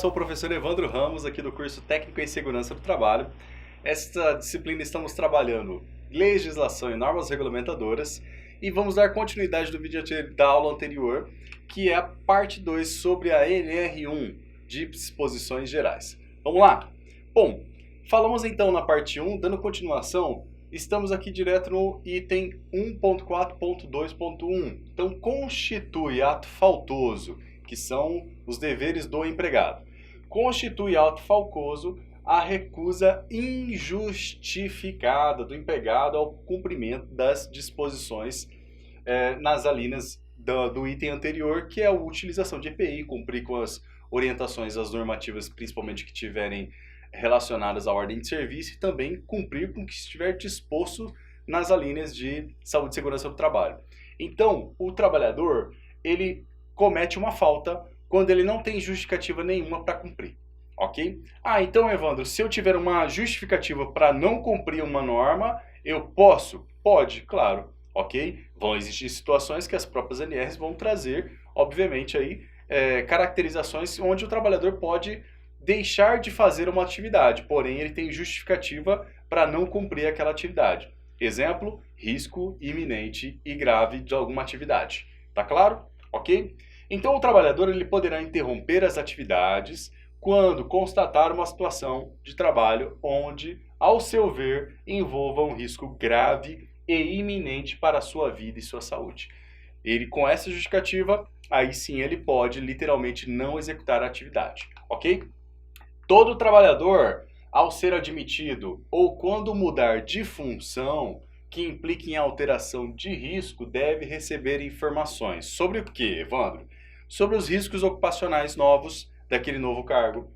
sou o professor Evandro Ramos, aqui do curso Técnico em Segurança do Trabalho. Esta disciplina estamos trabalhando legislação e normas regulamentadoras e vamos dar continuidade do vídeo da aula anterior, que é a parte 2 sobre a NR1 de disposições gerais. Vamos lá? Bom, falamos então na parte 1, dando continuação, estamos aqui direto no item 1.4.2.1. Então, constitui ato faltoso, que são os deveres do empregado. Constitui ato faltoso a recusa injustificada do empregado ao cumprimento das disposições nas alíneas do item anterior, que é a utilização de EPI, cumprir com as orientações, as normativas, principalmente que tiverem relacionadas à ordem de serviço, e também cumprir com o que estiver disposto nas alíneas de saúde e segurança do trabalho. Então, o trabalhador, ele comete uma falta quando ele não tem justificativa nenhuma para cumprir, ok? Então, Evandro, se eu tiver uma justificativa para não cumprir uma norma, eu posso? Pode, claro, ok? Vão existir situações que as próprias NRs vão trazer, obviamente, aí, caracterizações onde o trabalhador pode deixar de fazer uma atividade, porém ele tem justificativa para não cumprir aquela atividade. Exemplo, risco iminente e grave de alguma atividade. Tá claro? Ok? Então o trabalhador ele poderá interromper as atividades quando constatar uma situação de trabalho onde, ao seu ver, envolva um risco grave e iminente para a sua vida e sua saúde. Ele, com essa justificativa, aí sim ele pode literalmente não executar a atividade. Ok? Todo trabalhador, ao ser admitido ou quando mudar de função que implique em alteração de risco, deve receber informações. Sobre o que, Evandro? Sobre os riscos ocupacionais novos daquele novo cargo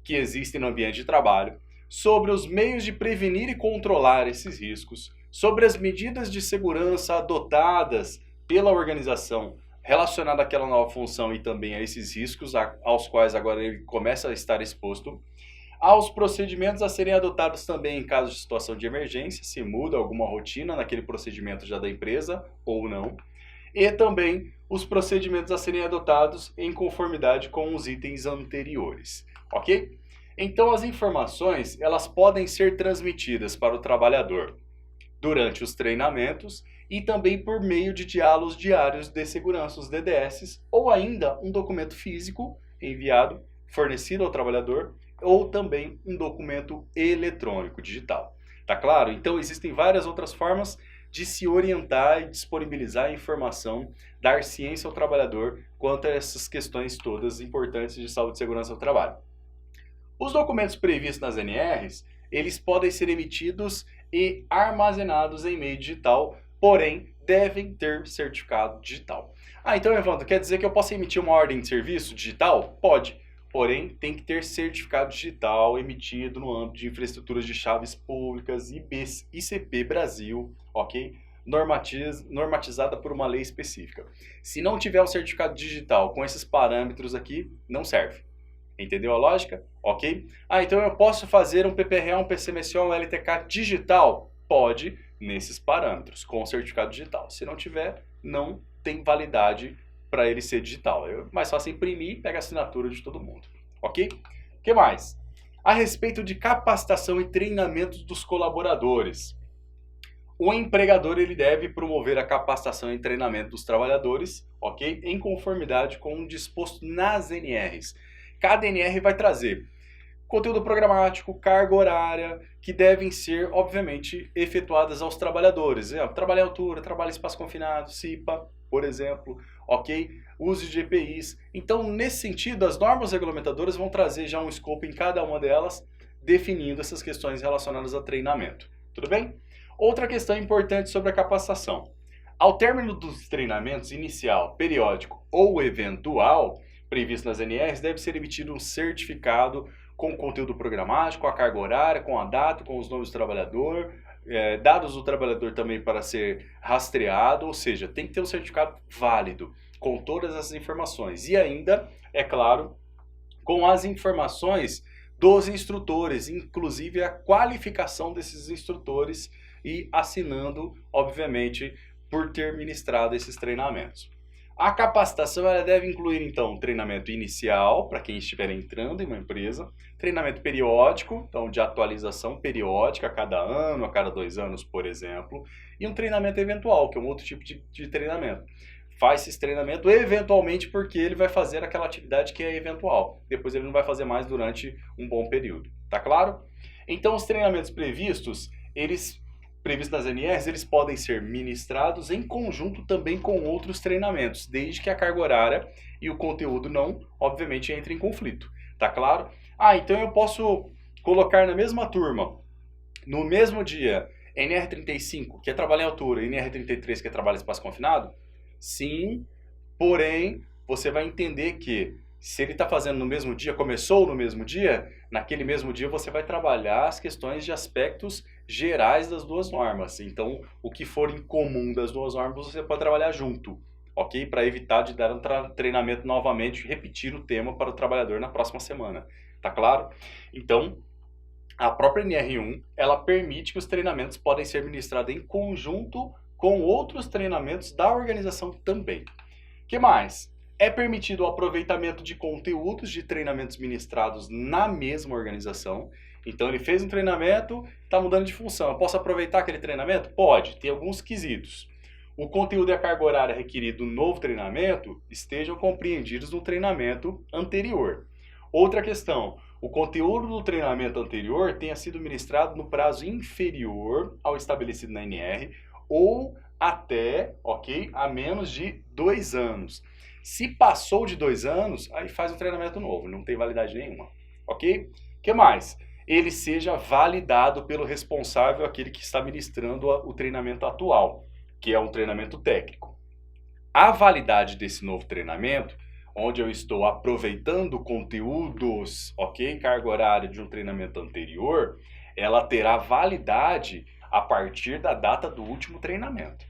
que existem no ambiente de trabalho, sobre os meios de prevenir e controlar esses riscos, sobre as medidas de segurança adotadas pela organização relacionada àquela nova função e também a esses riscos aos quais agora ele começa a estar exposto, aos procedimentos a serem adotados também em caso de situação de emergência, se muda alguma rotina naquele procedimento já da empresa ou não, e também os procedimentos a serem adotados em conformidade com os itens anteriores, ok? Então as informações elas podem ser transmitidas para o trabalhador durante os treinamentos e também por meio de diálogos diários de segurança, os DDS, ou ainda um documento físico enviado, fornecido ao trabalhador, ou também um documento eletrônico, digital. Tá claro? Então existem várias outras formas de se orientar e disponibilizar a informação, dar ciência ao trabalhador quanto a essas questões todas importantes de saúde e segurança do trabalho. Os documentos previstos nas NRs, eles podem ser emitidos e armazenados em meio digital, porém devem ter certificado digital. Então, Evandro, quer dizer que eu posso emitir uma ordem de serviço digital? Pode, porém tem que ter certificado digital emitido no âmbito de infraestruturas de chaves públicas, ICP Brasil, ok? Normatizada por uma lei específica. Se não tiver o certificado digital com esses parâmetros aqui, não serve. Entendeu a lógica? Ok? Então eu posso fazer um PPRA, um PCMSO, um LTK digital? Pode, nesses parâmetros, com o certificado digital. Se não tiver, não tem validade para ele ser digital. É mais fácil imprimir e pega a assinatura de todo mundo. Ok? O que mais? A respeito de capacitação e treinamento dos colaboradores. O empregador ele deve promover a capacitação e treinamento dos trabalhadores, ok? Em conformidade com o disposto nas NRs. Cada NR vai trazer conteúdo programático, carga horária, que devem ser, obviamente, efetuadas aos trabalhadores. Trabalho em altura, trabalho em espaço confinado, CIPA, por exemplo, ok? Uso de EPIs. Então, nesse sentido, as normas regulamentadoras vão trazer já um escopo em cada uma delas, definindo essas questões relacionadas a treinamento. Tudo bem? Outra questão importante sobre a capacitação. Ao término dos treinamentos inicial, periódico ou eventual, previsto nas NRs, deve ser emitido um certificado com conteúdo programático, a carga horária, com a data, com os nomes do trabalhador, dados do trabalhador também para ser rastreado, ou seja, tem que ter um certificado válido, com todas essas informações. E ainda, é claro, com as informações dos instrutores, inclusive a qualificação desses instrutores e assinando, obviamente, por ter ministrado esses treinamentos. A capacitação ela deve incluir, então, treinamento inicial, para quem estiver entrando em uma empresa, treinamento periódico, então de atualização periódica, a cada ano, a cada 2 anos, por exemplo, e um treinamento eventual, que é um outro tipo de treinamento. Faz esse treinamento eventualmente porque ele vai fazer aquela atividade que é eventual. Depois ele não vai fazer mais durante um bom período. Tá claro? Então, os treinamentos previstos nas NRs, eles podem ser ministrados em conjunto também com outros treinamentos, desde que a carga horária e o conteúdo não, obviamente, entrem em conflito. Tá claro? Então eu posso colocar na mesma turma, no mesmo dia, NR35, que é trabalho em altura, e NR33, que é trabalho em espaço confinado? Sim, porém, você vai entender que se ele está fazendo no mesmo dia, começou no mesmo dia, naquele mesmo dia você vai trabalhar as questões de aspectos gerais das duas normas. Então, o que for em comum das duas normas, você pode trabalhar junto, ok? Para evitar de dar um treinamento novamente e repetir o tema para o trabalhador na próxima semana. Tá claro? Então, a própria NR1, ela permite que os treinamentos podem ser ministrados em conjunto com outros treinamentos da organização também. O que mais? É permitido o aproveitamento de conteúdos de treinamentos ministrados na mesma organização. Então ele fez um treinamento, está mudando de função. Eu posso aproveitar aquele treinamento? Pode, tem alguns quesitos. O conteúdo e a carga horária requerido no novo treinamento estejam compreendidos no treinamento anterior. Outra questão, o conteúdo do treinamento anterior tenha sido ministrado no prazo inferior ao estabelecido na NR ou até, ok, a menos de 2 anos. Se passou de 2 anos, aí faz um treinamento novo, não tem validade nenhuma, ok? O que mais? Ele seja validado pelo responsável, aquele que está ministrando o treinamento atual, que é um treinamento técnico. A validade desse novo treinamento, onde eu estou aproveitando conteúdos, ok, carga horária de um treinamento anterior, ela terá validade a partir da data do último treinamento,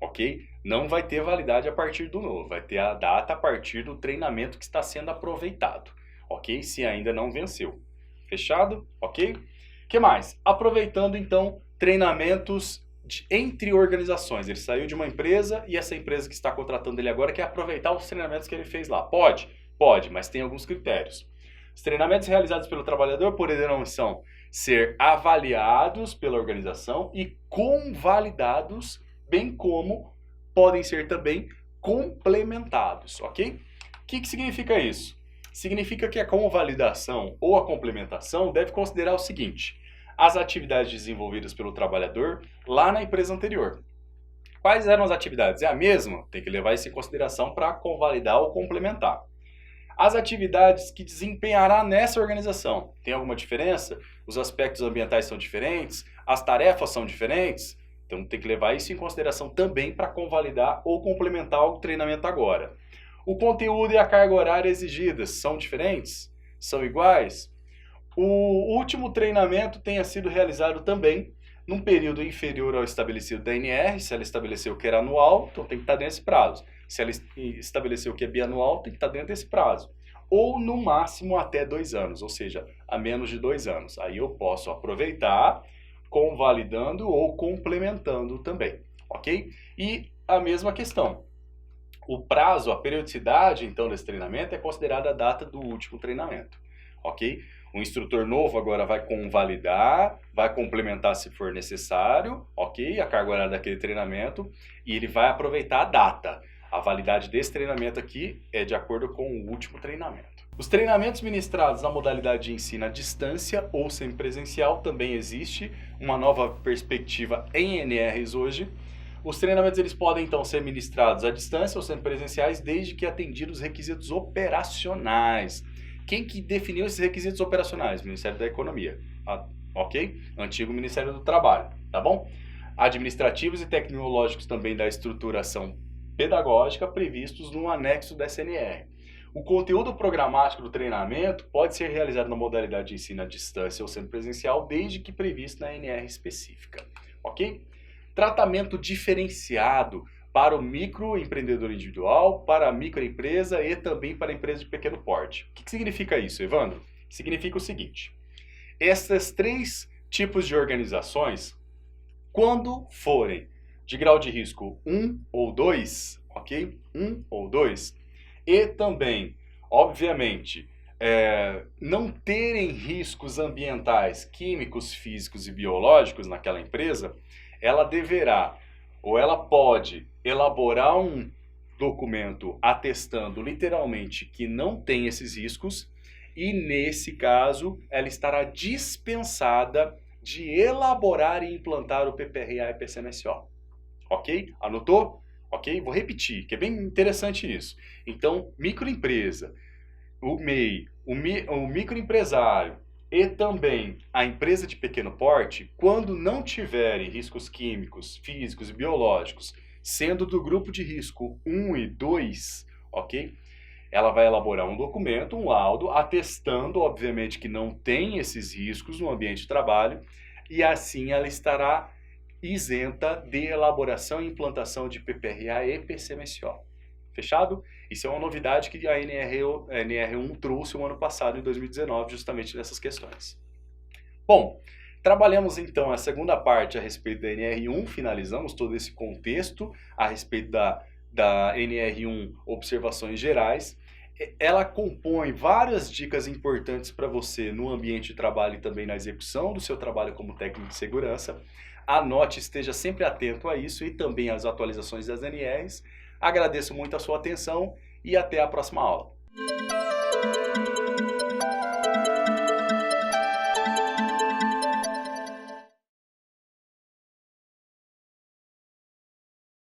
ok? Não vai ter validade a partir do novo, vai ter a data a partir do treinamento que está sendo aproveitado, ok? Se ainda não venceu. Fechado? Ok? O que mais? Aproveitando então treinamentos entre organizações. Ele saiu de uma empresa e essa empresa que está contratando ele agora quer aproveitar os treinamentos que ele fez lá. Pode? Pode, mas tem alguns critérios. Os treinamentos realizados pelo trabalhador poderão ser avaliados pela organização e convalidados, bem como podem ser também complementados, ok? O que significa isso? Significa que a convalidação ou a complementação deve considerar o seguinte: as atividades desenvolvidas pelo trabalhador lá na empresa anterior. Quais eram as atividades? É a mesma? Tem que levar isso em consideração para convalidar ou complementar. As atividades que desempenhará nessa organização. Tem alguma diferença? Os aspectos ambientais são diferentes? As tarefas são diferentes? Então tem que levar isso em consideração também para convalidar ou complementar o treinamento agora. O conteúdo e a carga horária exigidas são diferentes? São iguais? O último treinamento tenha sido realizado também num período inferior ao estabelecido da NR, se ela estabeleceu que era anual, então tem que estar dentro desse prazo. Se ela estabeleceu que é bianual, tem que estar dentro desse prazo. Ou no máximo até 2 anos, ou seja, a menos de 2 anos. Aí eu posso aproveitar, convalidando ou complementando também, ok? E a mesma questão. O prazo, a periodicidade, então, desse treinamento é considerada a data do último treinamento, ok? O instrutor novo agora vai convalidar, vai complementar se for necessário, ok? A carga horária daquele treinamento e ele vai aproveitar a data. A validade desse treinamento aqui é de acordo com o último treinamento. Os treinamentos ministrados na modalidade de ensino à distância ou semipresencial também existe uma nova perspectiva em NRs hoje. Os treinamentos eles podem então ser ministrados à distância ou semipresenciais desde que atendidos os requisitos operacionais. Quem que definiu esses requisitos operacionais? Ministério da Economia, ok? Antigo Ministério do Trabalho, tá bom? Administrativos e tecnológicos também da estruturação pedagógica previstos no anexo da SNR. O conteúdo programático do treinamento pode ser realizado na modalidade de ensino à distância ou semipresencial desde que previsto na NR específica, ok? Tratamento diferenciado para o microempreendedor individual, para a microempresa e também para a empresa de pequeno porte. O que significa isso, Evandro? Significa o seguinte: esses 3 tipos de organizações, quando forem de grau de risco 1 ou 2, ok? Um ou dois. E também, obviamente, não terem riscos ambientais, químicos, físicos e biológicos naquela empresa, ela deverá ou ela pode elaborar um documento atestando literalmente que não tem esses riscos e, nesse caso, ela estará dispensada de elaborar e implantar o PPRA e PCMSO. Ok? Anotou? Ok? Vou repetir, que é bem interessante isso. Então, microempresa, o MEI, o microempresário e também a empresa de pequeno porte, quando não tiverem riscos químicos, físicos e biológicos, sendo do grupo de risco 1 e 2, ok? Ela vai elaborar um documento, um laudo, atestando, obviamente, que não tem esses riscos no ambiente de trabalho, e assim ela estará isenta de elaboração e implantação de PPRA e PCMSO. Fechado? Isso é uma novidade que a NR1 trouxe o ano passado, em 2019, justamente nessas questões. Bom, trabalhamos então a segunda parte a respeito da NR1, finalizamos todo esse contexto a respeito da NR1 Observações Gerais. Ela compõe várias dicas importantes para você no ambiente de trabalho e também na execução do seu trabalho como técnico de segurança. Anote, esteja sempre atento a isso e também às atualizações das NRs. Agradeço muito a sua atenção e até a próxima aula.